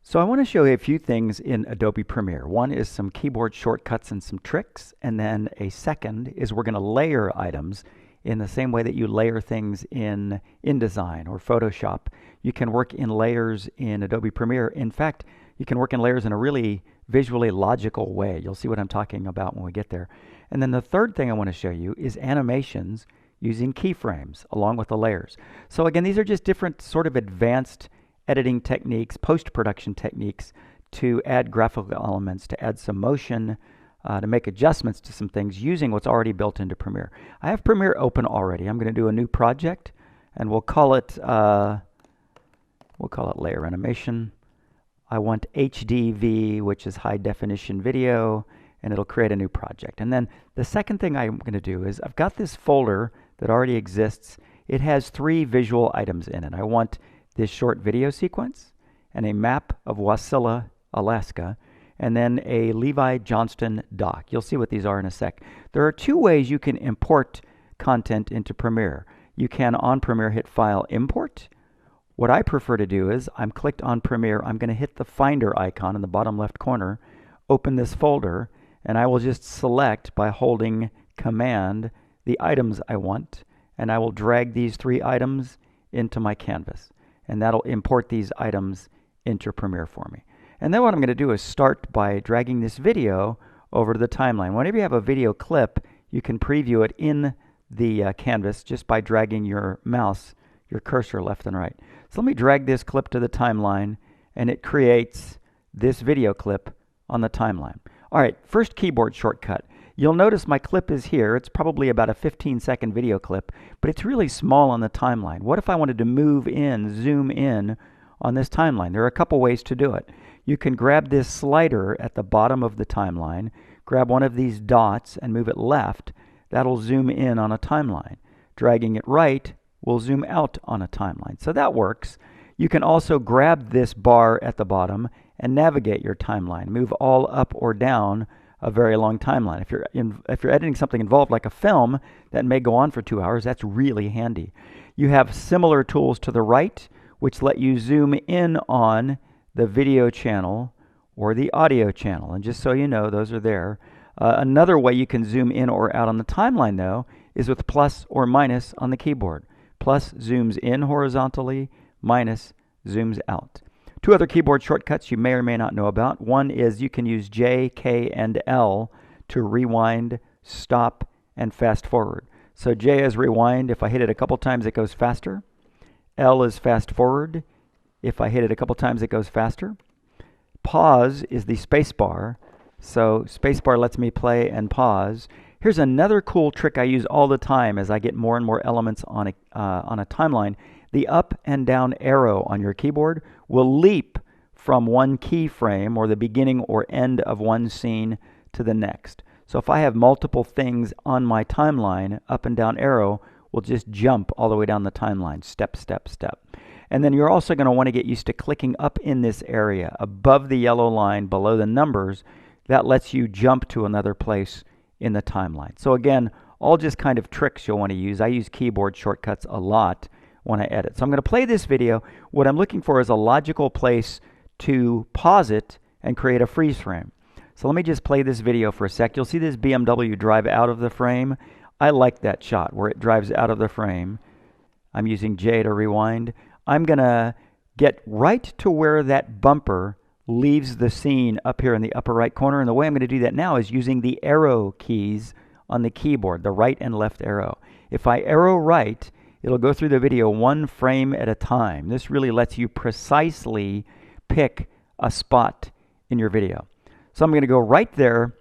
So I want to show you a few things in Adobe Premiere. One is some keyboard shortcuts and some tricks, and then a second is we're going to layer items in the same way that you layer things in InDesign or Photoshop. You can work in layers in Adobe Premiere. In fact, you can work in layers in a really visually logical way. You'll see what I'm talking about when we get there. And then the third thing I want to show you is animations using keyframes along with the layers. So again, these are just different sort of advanced editing techniques, post-production techniques to add graphical elements, to add some motion, to make adjustments to some things using what's already built into Premiere. I have Premiere open already. I'm going to do a new project, and we'll call it layer animation. I want HDV, which is high definition video, and it'll create a new project. And then the second thing I'm going to do is I've got this folder that already exists. It has 3 visual items in it. I want this short video sequence and a map of Wasilla, Alaska, and then a Levi Johnston doc. You'll see what these are in a sec. There are 2 ways you can import content into Premiere. You can on Premiere hit File, Import. What I prefer to do is I'm clicked on Premiere. I'm going to hit the Finder icon in the bottom left corner, open this folder, and I will just select by holding Command the items I want, and I will drag these 3 items into my canvas. And that'll import these items into Premiere for me. And then what I'm going to do is start by dragging this video over to the timeline. Whenever you have a video clip, you can preview it in the canvas just by dragging your mouse, your cursor left and right. So let me drag this clip to the timeline, and it creates this video clip on the timeline. All right, first keyboard shortcut. You'll notice my clip is here. It's probably about a 15-second video clip, but it's really small on the timeline. What if I wanted to move in, zoom in on this timeline? There are a couple ways to do it. You can grab this slider at the bottom of the timeline, grab one of these dots and move it left. That'll zoom in on a timeline. Dragging it right will zoom out on a timeline. So that works. You can also grab this bar at the bottom and navigate your timeline. Move all up or down a very long timeline. If you're editing something involved like a film that may go on for 2 hours, that's really handy. You have similar tools to the right, which let you zoom in on the video channel or the audio channel. And just so you know, those are there. Another way you can zoom in or out on the timeline, though, is with plus or minus on the keyboard. Plus zooms in horizontally, minus zooms out. 2 other keyboard shortcuts you may or may not know about. One is you can use J, K, and L to rewind, stop, and fast forward. So J is rewind. If I hit it a couple times, it goes faster. L is fast forward. If I hit it a couple times, it goes faster. Pause is the space bar. So space bar lets me play and pause. Here's another cool trick I use all the time as I get more and more elements on a timeline. The up and down arrow on your keyboard will leap from one keyframe or the beginning or end of one scene to the next. So if I have multiple things on my timeline, up and down arrow will just jump all the way down the timeline, step, step, step. And then you're also going to want to get used to clicking up in this area above the yellow line below the numbers. That lets you jump to another place in the timeline. So again, all just kind of tricks you'll want to use. I use keyboard shortcuts a lot when I edit. So I'm going to play this video. What I'm looking for is a logical place to pause it and create a freeze frame. So let me just play this video for a sec. You'll see this BMW drive out of the frame. I like that shot where it drives out of the frame. I'm using J to rewind. I'm going to get right to where that bumper leaves the scene up here in the upper right corner. And the way I'm going to do that now is using the arrow keys on the keyboard, the right and left arrow. If I arrow right, it'll go through the video 1 frame at a time. This really lets you precisely pick a spot in your video. So I'm going to go right there,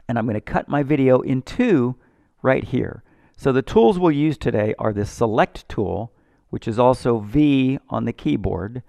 and I'm going to cut my video in 2 right here. So the tools we'll use today are the Select tool, which is also V on the keyboard,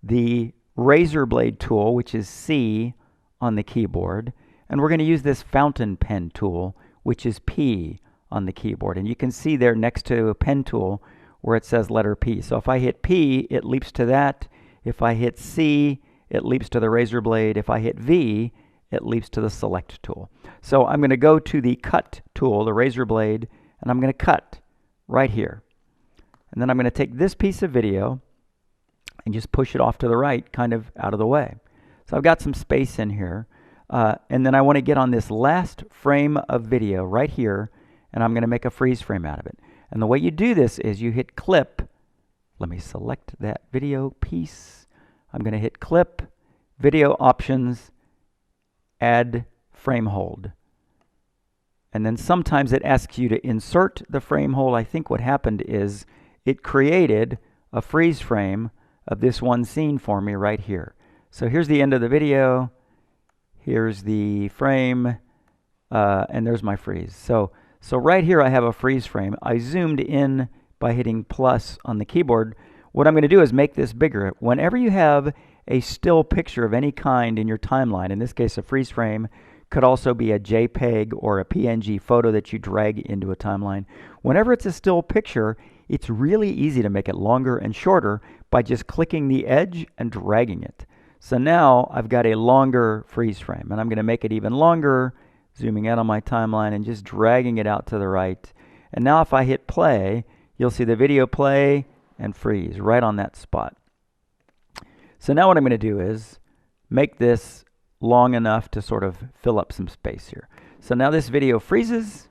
the Razor Blade tool, which is C on the keyboard, and we're going to use this Fountain Pen tool, which is P on the keyboard. And you can see there next to a pen tool where it says letter P. So if I hit P, it leaps to that. If I hit C, it leaps to the razor blade. If I hit V, it leaps to the select tool. So I'm going to go to the cut tool, the razor blade, and I'm going to cut right here. And then I'm going to take this piece of video and just push it off to the right, kind of out of the way. So I've got some space in here. And then I want to get on this last frame of video right here, and I'm going to make a freeze frame out of it. And the way you do this is you hit clip. Let me select that video piece. I'm going to hit clip, video options, add frame hold. And then sometimes it asks you to insert the frame hold. I think what happened is it created a freeze frame of this one scene for me right here. So here's the end of the video. Here's the frame, and there's my freeze. So right here I have a freeze frame. I zoomed in by hitting plus on the keyboard. What I'm going to do is make this bigger. Whenever you have a still picture of any kind in your timeline, in this case a freeze frame, could also be a JPEG or a PNG photo that you drag into a timeline. Whenever it's a still picture, it's really easy to make it longer and shorter by just clicking the edge and dragging it. So now I've got a longer freeze frame, and I'm going to make it even longer, zooming out on my timeline and just dragging it out to the right. And now if I hit play, you'll see the video play and freeze right on that spot. So now what I'm going to do is make this long enough to sort of fill up some space here. So now this video freezes,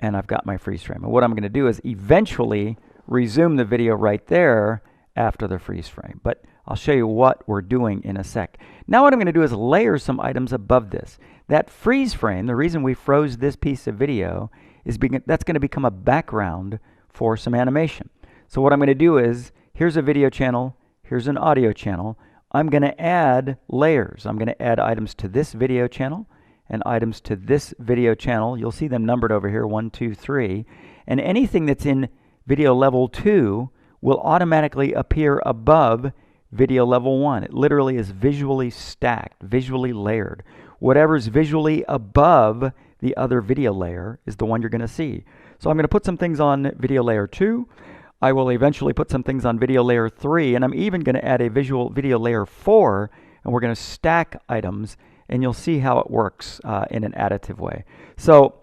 and I've got my freeze frame. And what I'm going to do is eventually resume the video right there after the freeze frame. But I'll show you what we're doing in a sec. Now what I'm going to do is layer some items above this. That freeze frame, the reason we froze this piece of video, is that's going to become a background for some animation. So what I'm going to do is, here's a video channel, here's an audio channel. I'm going to add layers. I'm going to add items to this video channel and items to this video channel. You'll see them numbered over here, 1, 2, 3. And anything that's in video level 2 will automatically appear above video level 1. It literally is visually stacked, visually layered. Whatever's visually above the other video layer is the one you're going to see. So I'm going to put some things on video layer 2. I will eventually put some things on video layer 3, and I'm even going to add a video layer 4, and we're going to stack items, and you'll see how it works in an additive way. So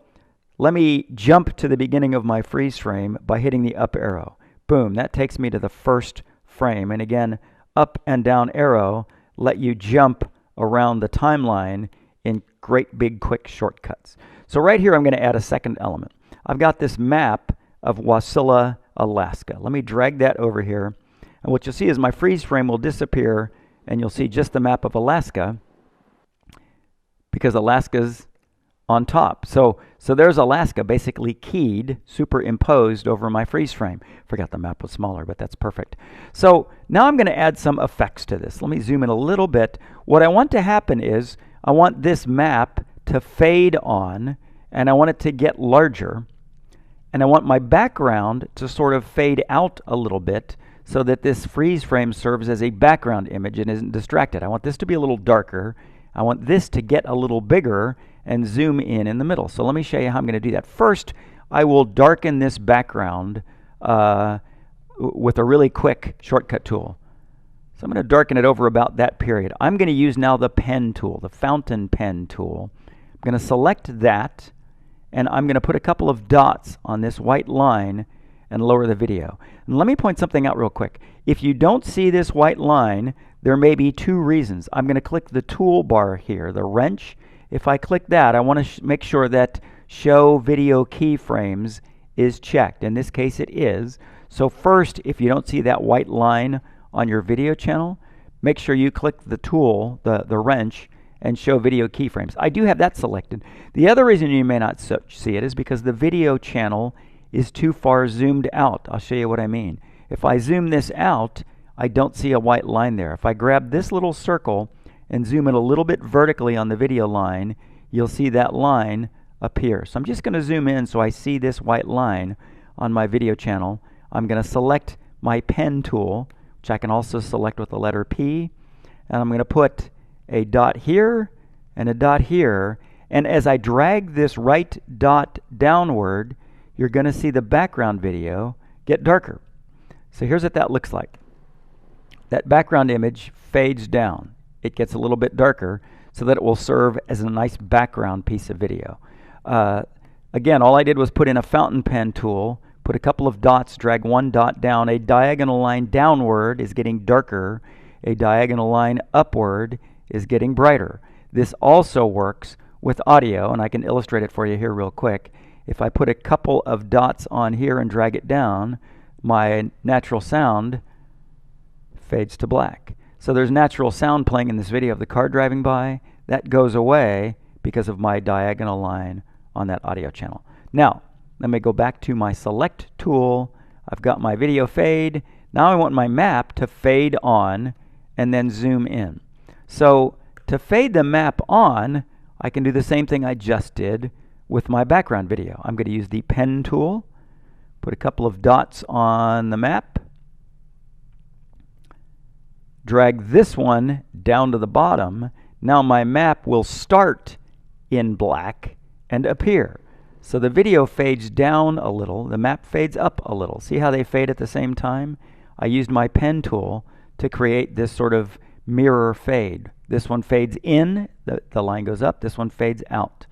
let me jump to the beginning of my freeze frame by hitting the up arrow. Boom, that takes me to the first frame. And again, up and down arrow let you jump around the timeline in great big quick shortcuts. So right here I'm going to add a second element. I've got this map of Wasilla, Alaska. Let me drag that over here, and what you'll see is my freeze frame will disappear, and you'll see just the map of Alaska because Alaska's on top. So there's Alaska basically keyed, superimposed over my freeze frame. Forgot the map was smaller, but that's perfect. So now I'm going to add some effects to this. Let me zoom in a little bit. What I want to happen is I want this map to fade on, and I want it to get larger, and I want my background to sort of fade out a little bit so that this freeze frame serves as a background image and isn't distracted. I want this to be a little darker. I want this to get a little bigger and zoom in the middle. So let me show you how I'm going to do that. First, I will darken this background with a really quick shortcut tool. So I'm going to darken it over about that period. I'm going to use now the pen tool, the fountain pen tool. I'm going to select that, and I'm going to put a couple of dots on this white line and lower the video. And let me point something out real quick. If you don't see this white line, there may be two reasons. I'm going to click the toolbar here, the wrench. If I click that, I want to make sure that Show Video Keyframes is checked. In this case, it is. So first, if you don't see that white line on your video channel, make sure you click the tool, the wrench, and Show Video Keyframes. I do have that selected. The other reason you may not see it is because the video channel is too far zoomed out. I'll show you what I mean. If I zoom this out, I don't see a white line there. If I grab this little circle and zoom it a little bit vertically on the video line, you'll see that line appear. So I'm just going to zoom in so I see this white line on my video channel. I'm going to select my pen tool, which I can also select with the letter P, and I'm going to put a dot here and a dot here, and as I drag this right dot downward, you're going to see the background video get darker. So here's what that looks like. That background image fades down. It gets a little bit darker so that it will serve as a nice background piece of video. Again, all I did was put in a fountain pen tool, put a couple of dots, drag one dot down. A diagonal line downward is getting darker. A diagonal line upward is getting brighter. This also works with audio, and I can illustrate it for you here real quick. If I put a couple of dots on here and drag it down, my natural sound fades to black. So there's natural sound playing in this video of the car driving by. That goes away because of my diagonal line on that audio channel. Now, let me go back to my select tool. I've got my video fade. Now I want my map to fade on and then zoom in. So to fade the map on, I can do the same thing I just did with my background video. I'm going to use the pen tool, put a couple of dots on the map, drag this one down to the bottom. Now my map will start in black and appear. So the video fades down a little, the map fades up a little. See how they fade at the same time? I used my pen tool to create this sort of mirror fade. This one fades in, the line goes up, this one fades out.